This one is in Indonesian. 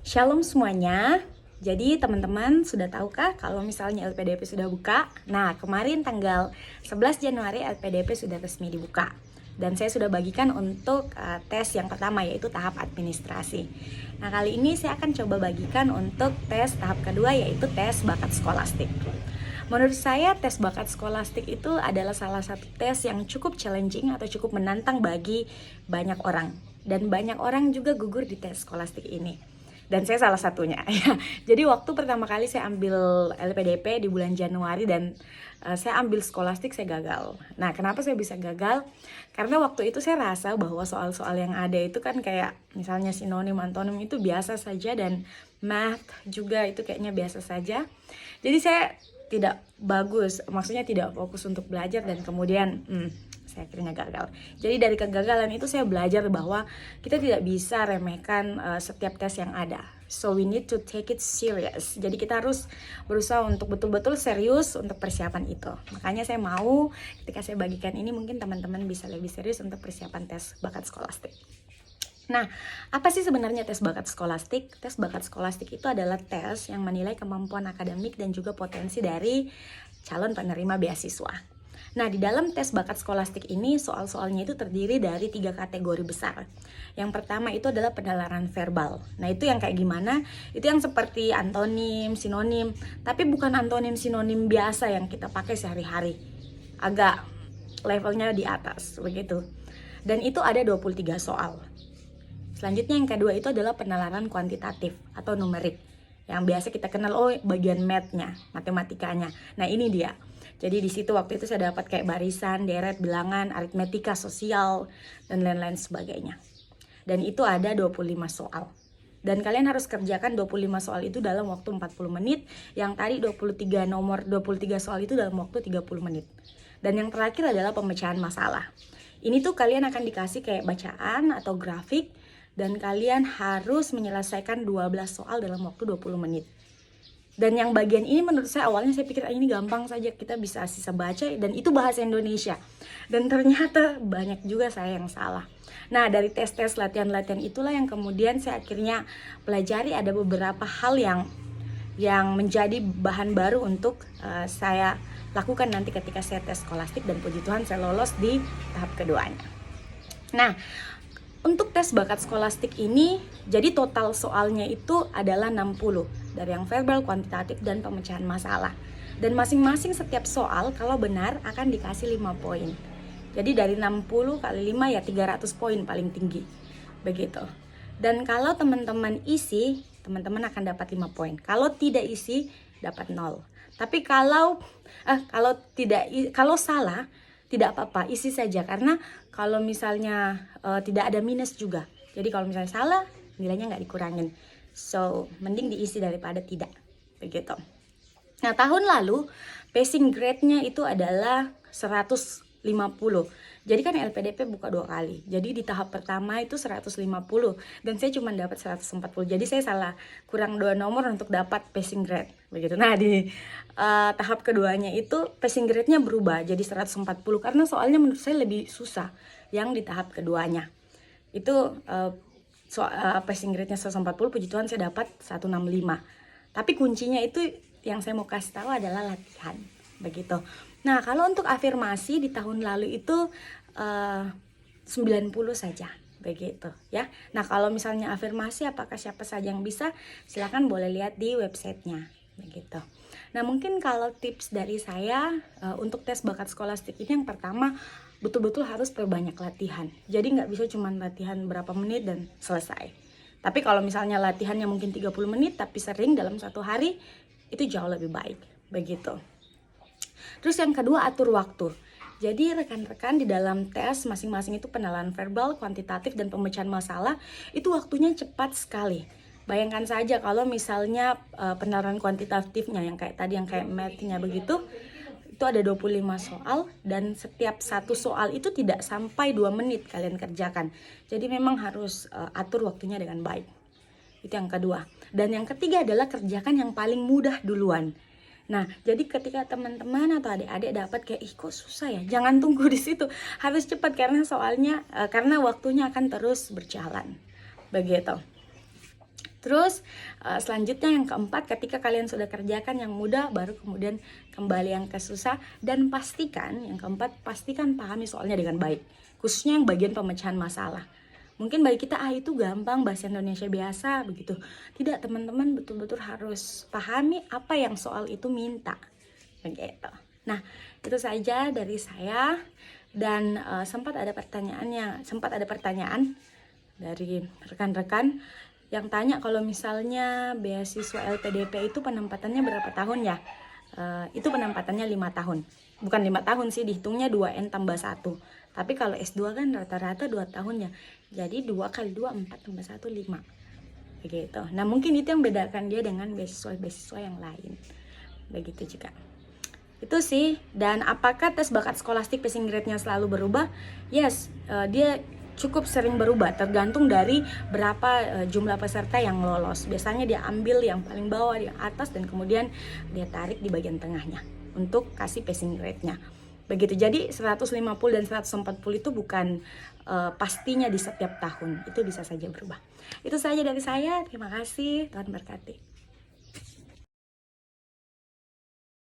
Shalom semuanya. Jadi teman-teman sudah tahukah kalau misalnya LPDP sudah buka? Nah, kemarin tanggal 11 Januari LPDP sudah resmi dibuka. Dan saya sudah bagikan untuk tes yang pertama, yaitu tahap administrasi. Nah, kali ini saya akan coba bagikan untuk tes tahap kedua, yaitu tes bakat skolastik. Menurut saya tes bakat skolastik itu adalah salah satu tes yang cukup challenging atau cukup menantang bagi banyak orang. Dan banyak orang juga gugur di tes skolastik ini. Dan saya salah satunya ya. Jadi waktu pertama kali saya ambil LPDP di bulan Januari dan saya ambil skolastik, saya gagal. Nah, kenapa saya bisa gagal? Karena waktu itu saya rasa bahwa soal-soal yang ada itu kan kayak misalnya sinonim, antonim itu biasa saja, dan math juga itu kayaknya biasa saja. Jadi saya tidak bagus, maksudnya tidak fokus untuk belajar, dan kemudian saya akhirnya gagal. Jadi dari kegagalan itu saya belajar bahwa kita tidak bisa remehkan setiap tes yang ada. So we need to take it serious. Jadi kita harus berusaha untuk betul-betul serius untuk persiapan itu. Makanya saya mau ketika saya bagikan ini mungkin teman-teman bisa lebih serius untuk persiapan tes bakat skolastik. Nah, apa sih sebenarnya tes bakat skolastik? Tes bakat skolastik itu adalah tes yang menilai kemampuan akademik dan juga potensi dari calon penerima beasiswa. Nah, di dalam tes bakat skolastik ini soal-soalnya itu terdiri dari 3 kategori besar. Yang pertama itu adalah penalaran verbal. Nah, itu yang kayak gimana? Itu yang seperti antonim, sinonim, tapi bukan antonim sinonim biasa yang kita pakai sehari-hari. Agak levelnya di atas, begitu. Dan itu ada 23 soal. Selanjutnya yang kedua itu adalah penalaran kuantitatif atau numerik. Yang biasa kita kenal, bagian math-nya, matematikanya. Nah, ini dia. Jadi di situ waktu itu saya dapat kayak barisan, deret, bilangan, aritmetika, sosial, dan lain-lain sebagainya. Dan itu ada 25 soal. Dan kalian harus kerjakan 25 soal itu dalam waktu 40 menit. Yang tadi 23 soal itu dalam waktu 30 menit. Dan yang terakhir adalah pemecahan masalah. Ini tuh kalian akan dikasih kayak bacaan atau grafik, dan kalian harus menyelesaikan 12 soal dalam waktu 20 menit. Dan yang bagian ini menurut saya awalnya saya pikir ini gampang saja, kita bisa sisa baca, dan itu bahasa Indonesia. Dan ternyata banyak juga saya yang salah. Nah, dari tes-tes latihan-latihan itulah yang kemudian saya akhirnya pelajari ada beberapa hal yang menjadi bahan baru untuk saya lakukan nanti ketika saya tes skolastik, dan puji Tuhan saya lolos di tahap keduanya. Nah, untuk tes bakat skolastik ini, jadi total soalnya itu adalah 60, dari yang verbal, kuantitatif, dan pemecahan masalah. Dan masing-masing setiap soal kalau benar akan dikasih 5 poin. Jadi dari 60 kali 5 ya 300 poin paling tinggi. Begitu. Dan kalau teman-teman isi, teman-teman akan dapat 5 poin. Kalau tidak isi, dapat 0. Tapi kalau salah, tidak apa-apa, isi saja, karena kalau misalnya tidak ada minus juga. Jadi kalau misalnya salah, nilainya nggak dikurangin. So, mending diisi daripada tidak. Begitu. Nah, tahun lalu passing grade-nya itu adalah 150. Jadi kan LPDP buka 2 kali. Jadi di tahap pertama itu 150 dan saya cuma dapat 140. Jadi saya salah kurang 2 nomor untuk dapat passing grade. Begitu. Nah, di tahap keduanya itu passing grade-nya berubah jadi 140 karena soalnya menurut saya lebih susah yang di tahap keduanya. Itu passing grade-nya 140, puji Tuhan saya dapat 165. Tapi kuncinya itu yang saya mau kasih tahu adalah latihan. Begitu. Nah, kalau untuk afirmasi di tahun lalu itu 90 saja, begitu ya. Nah, kalau misalnya afirmasi apakah siapa saja yang bisa, silakan boleh lihat di websitenya, begitu. Nah, mungkin kalau tips dari saya untuk tes bakat skolastik ini, yang pertama betul-betul harus perbanyak latihan. Jadi nggak bisa cuma latihan berapa menit dan selesai. Tapi kalau misalnya latihannya mungkin 30 menit tapi sering dalam 1 hari, itu jauh lebih baik, begitu. Terus yang kedua, atur waktu. Jadi rekan-rekan di dalam tes masing-masing itu penalaran verbal, kuantitatif, dan pemecahan masalah itu waktunya cepat sekali. Bayangkan saja kalau misalnya penalaran kuantitatifnya yang kayak tadi, yang kayak math-nya begitu, itu ada 25 soal dan setiap satu soal itu tidak sampai 2 menit kalian kerjakan. Jadi memang harus atur waktunya dengan baik. Itu yang kedua. Dan yang ketiga adalah kerjakan yang paling mudah duluan. Nah, jadi ketika teman-teman atau adik-adik dapat kayak kok susah ya, jangan tunggu di situ, harus cepat karena waktunya akan terus berjalan. Begitu. Terus selanjutnya yang keempat, ketika kalian sudah kerjakan yang mudah, baru kemudian kembali yang ke susah. Dan pastikan, yang keempat, pastikan pahami soalnya dengan baik, khususnya yang bagian pemecahan masalah. Mungkin bagi kita, itu gampang, bahasa Indonesia biasa, begitu. Tidak, teman-teman betul-betul harus pahami apa yang soal itu minta, begitu. Nah, itu saja dari saya. Dan sempat ada pertanyaan dari rekan-rekan yang tanya kalau misalnya beasiswa LPDP itu penempatannya berapa tahun ya? Itu penempatannya 5 tahun. Bukan 5 tahun sih, dihitungnya 2N tambah 1. Tapi kalau S2 kan rata-rata 2 tahun ya. Jadi 2 kali 2, 4 tambah 1, 5. Begitu. Nah, mungkin itu yang bedakan dia dengan beasiswa-beasiswa yang lain. Begitu juga. Itu sih. Dan apakah tes bakat skolastik passing grade-nya selalu berubah? Yes, dia cukup sering berubah tergantung dari berapa jumlah peserta yang lolos. Biasanya dia ambil yang paling bawah, yang atas, dan kemudian dia tarik di bagian tengahnya untuk kasih passing grade-nya. Begitu. Jadi 150 dan 140 itu bukan pastinya di setiap tahun. Itu bisa saja berubah. Itu saja dari saya. Terima kasih. Tuhan berkati.